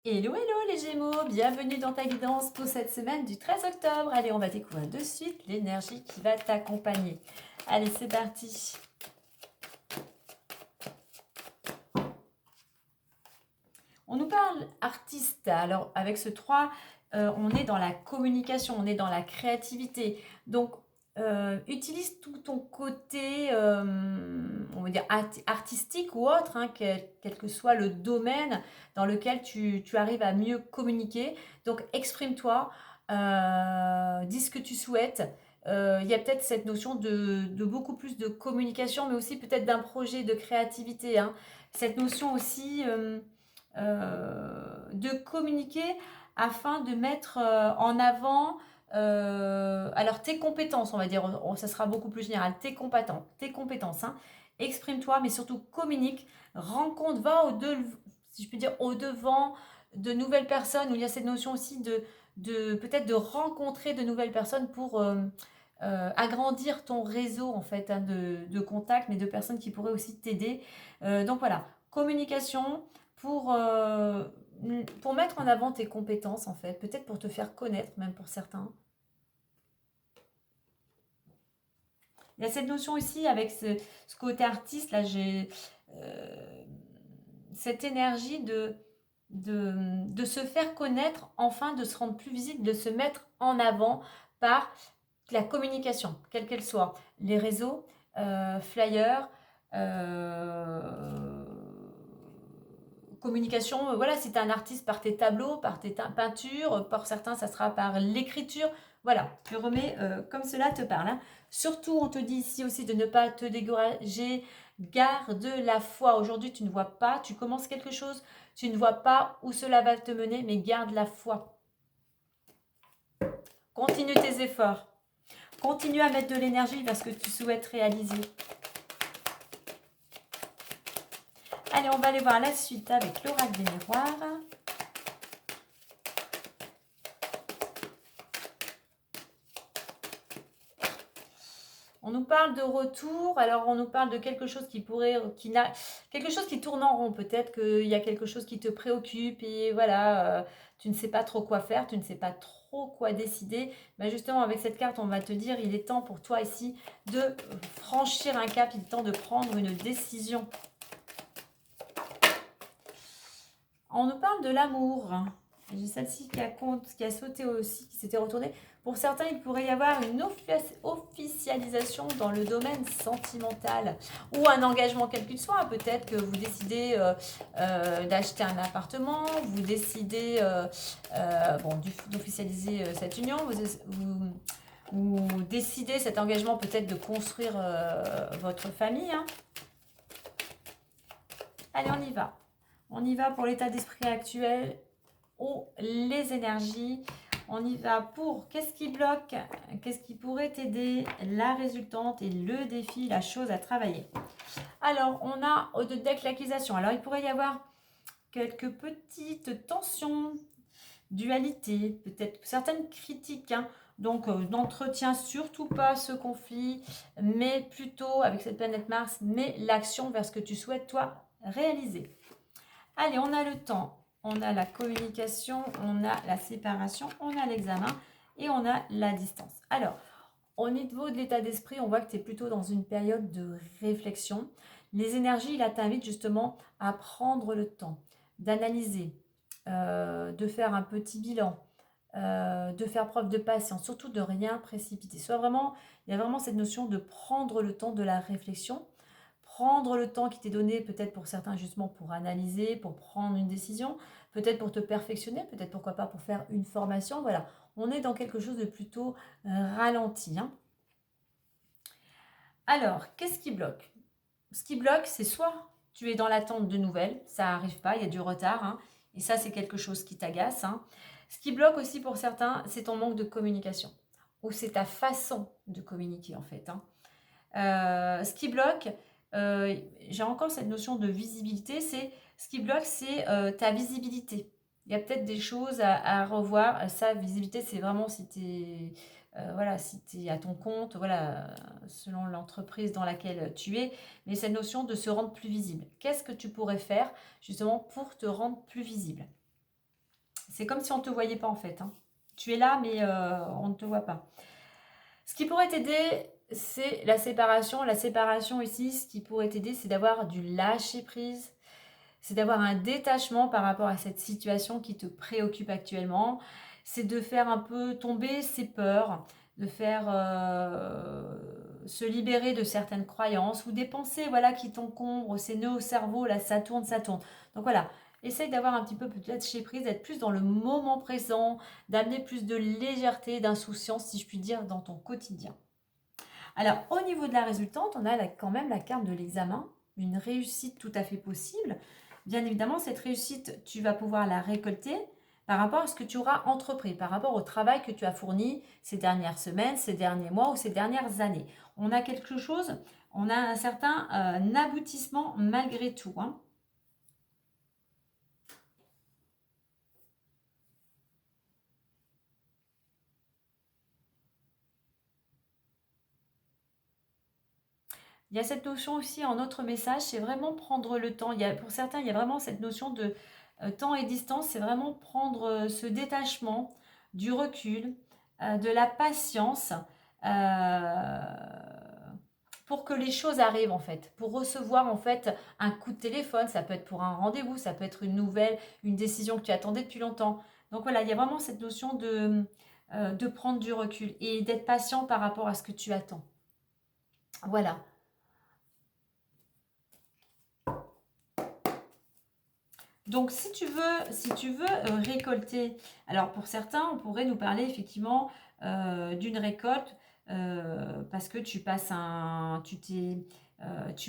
Hello, hello les Gémeaux, bienvenue dans ta guidance pour cette semaine du 13 octobre. Allez, on va découvrir de suite l'énergie qui va t'accompagner. Allez, c'est parti. On nous parle artiste. Alors, avec ce 3, on est dans la communication, on est dans la créativité. Donc, utilise tout ton côté, on va dire, artistique ou autre, hein, quel que soit le domaine dans lequel tu arrives à mieux communiquer. Donc, exprime-toi, dis ce que tu souhaites. Il y a peut-être cette notion de beaucoup plus de communication, mais aussi peut-être d'un projet de créativité, hein. Cette notion aussi de communiquer afin de mettre en avant alors tes compétences, on va dire, ça sera beaucoup plus général, tes compétences, hein. Exprime-toi, mais surtout communique, rencontre, va si je peux dire, au devant de nouvelles personnes, où il y a cette notion aussi de peut-être de rencontrer de nouvelles personnes pour agrandir ton réseau en fait, hein, de contacts, mais de personnes qui pourraient aussi t'aider. Donc voilà, communication pour mettre en avant tes compétences en fait, peut-être pour te faire connaître même pour certains. Il y a cette notion aussi avec ce côté artiste, là j'ai cette énergie de se faire connaître, enfin de se rendre plus visible, de se mettre en avant par la communication, quelle qu'elle soit, les réseaux, flyers, communication, voilà, si tu es un artiste par tes tableaux, par tes peintures, pour certains ça sera par l'écriture, voilà, je remets comme cela te parle, hein. Surtout on te dit ici aussi de ne pas te décourager, garde la foi, aujourd'hui tu ne vois pas, tu commences quelque chose, tu ne vois pas où cela va te mener, mais garde la foi, continue tes efforts, continue à mettre de l'énergie vers ce que tu souhaites réaliser. Allez, on va aller voir la suite avec l'oracle des miroirs. On nous parle de retour, alors on nous parle de quelque chose quelque chose qui tourne en rond, peut-être qu'il y a quelque chose qui te préoccupe et voilà, tu ne sais pas trop quoi faire, tu ne sais pas trop quoi décider. Mais justement, avec cette carte, on va te dire, il est temps pour toi ici de franchir un cap, il est temps de prendre une décision. On nous parle de l'amour. J'ai celle-ci qui a sauté aussi, qui s'était retournée. Pour certains, il pourrait y avoir une officialisation dans le domaine sentimental ou un engagement quel qu'il soit. Peut-être que vous décidez d'acheter un appartement, vous décidez d'officialiser cette union, vous décidez cet engagement peut-être de construire votre famille, hein. Allez, on y va. On y va pour l'état d'esprit actuel, les énergies. On y va pour qu'est-ce qui bloque, qu'est-ce qui pourrait t'aider, la résultante et le défi, la chose à travailler. Alors, on a au deck l'accusation. Alors, il pourrait y avoir quelques petites tensions, dualité, peut-être certaines critiques, hein. Donc, n'entretiens surtout pas ce conflit, mais plutôt, avec cette planète Mars, mets l'action vers ce que tu souhaites, toi, réaliser. Allez, on a le temps, on a la communication, on a la séparation, on a l'examen et on a la distance. Alors, au niveau de l'état d'esprit, on voit que tu es plutôt dans une période de réflexion. Les énergies, là, t'invitent justement à prendre le temps d'analyser, de faire un petit bilan, de faire preuve de patience, surtout de rien précipiter. Il y a vraiment cette notion de prendre le temps de la réflexion, prendre le temps qui t'est donné peut-être pour certains justement pour analyser, pour prendre une décision, peut-être pour te perfectionner, peut-être pourquoi pas pour faire une formation. Voilà, on est dans quelque chose de plutôt ralenti, hein. Alors, qu'est-ce qui bloque? Ce qui bloque, c'est soit tu es dans l'attente de nouvelles, ça n'arrive pas, il y a du retard, hein, et ça c'est quelque chose qui t'agace, hein. Ce qui bloque aussi pour certains, c'est ton manque de communication, ou c'est ta façon de communiquer en fait, hein. Ce qui bloque, j'ai encore cette notion de visibilité, ce qui bloque, c'est ta visibilité. Il y a peut-être des choses à revoir. Ça, visibilité, c'est vraiment si tu es, voilà, si tu es à ton compte, voilà, selon l'entreprise dans laquelle tu es. Mais cette notion de se rendre plus visible. Qu'est-ce que tu pourrais faire justement pour te rendre plus visible? C'est comme si on ne te voyait pas en fait, hein. Tu es là, mais on ne te voit pas. Ce qui pourrait t'aider, c'est la séparation. La séparation ici, ce qui pourrait t'aider, c'est d'avoir du lâcher-prise. C'est d'avoir un détachement par rapport à cette situation qui te préoccupe actuellement. C'est de faire un peu tomber ses peurs, de faire se libérer de certaines croyances ou des pensées voilà, qui t'encombrent, ces nœuds au cerveau, là ça tourne, ça tourne. Donc voilà, essaye d'avoir un petit peu peut-être chez prise, d'être plus dans le moment présent, d'amener plus de légèreté, d'insouciance, si je puis dire, dans ton quotidien. Alors, au niveau de la résultante, on a quand même la carte de l'examen, une réussite tout à fait possible. Bien évidemment, cette réussite, tu vas pouvoir la récolter par rapport à ce que tu auras entrepris, par rapport au travail que tu as fourni ces dernières semaines, ces derniers mois ou ces dernières années. On a quelque chose, on a un certain aboutissement malgré tout, hein. Il y a cette notion aussi en autre message, c'est vraiment prendre le temps. Pour certains, il y a vraiment cette notion de temps et distance, c'est vraiment prendre ce détachement, du recul, de la patience pour que les choses arrivent en fait, pour recevoir en fait un coup de téléphone, ça peut être pour un rendez-vous, ça peut être une nouvelle, une décision que tu attendais depuis longtemps. Donc voilà, il y a vraiment cette notion de prendre du recul et d'être patient par rapport à ce que tu attends. Voilà. Donc, si tu veux récolter, alors pour certains, on pourrait nous parler effectivement d'une récolte parce que tu as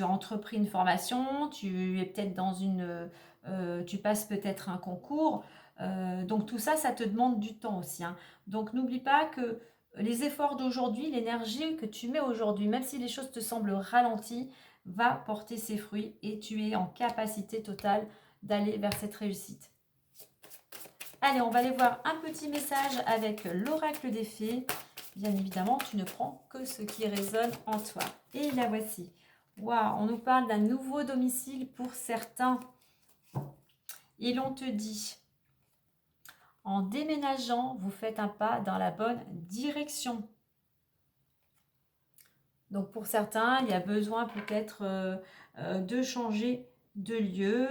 entrepris une formation, tu es peut-être tu passes peut-être un concours. Donc tout ça, ça te demande du temps aussi, hein. Donc n'oublie pas que les efforts d'aujourd'hui, l'énergie que tu mets aujourd'hui, même si les choses te semblent ralenties, va porter ses fruits et tu es en capacité totale d'aller vers cette réussite. Allez, on va aller voir un petit message avec l'oracle des fées. Bien évidemment, tu ne prends que ce qui résonne en toi. Et la voici. Waouh, on nous parle d'un nouveau domicile pour certains. Et l'on te dit, en déménageant, vous faites un pas dans la bonne direction. Donc pour certains, il y a besoin peut-être de changer de lieu.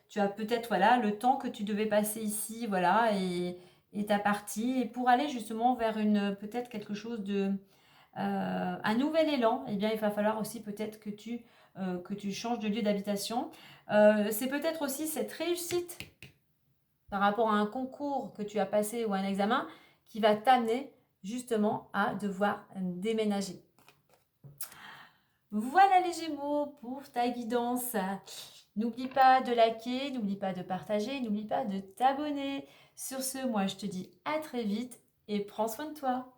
Tu as peut-être voilà, le temps que tu devais passer ici, voilà, et ta partie. Et pour aller justement vers peut-être quelque chose un nouvel élan, eh bien il va falloir aussi peut-être que tu changes de lieu d'habitation. C'est peut-être aussi cette réussite par rapport à un concours que tu as passé ou un examen qui va t'amener justement à devoir déménager. Voilà les Gémeaux pour ta guidance. N'oublie pas de liker, n'oublie pas de partager, n'oublie pas de t'abonner. Sur ce, moi je te dis à très vite et prends soin de toi.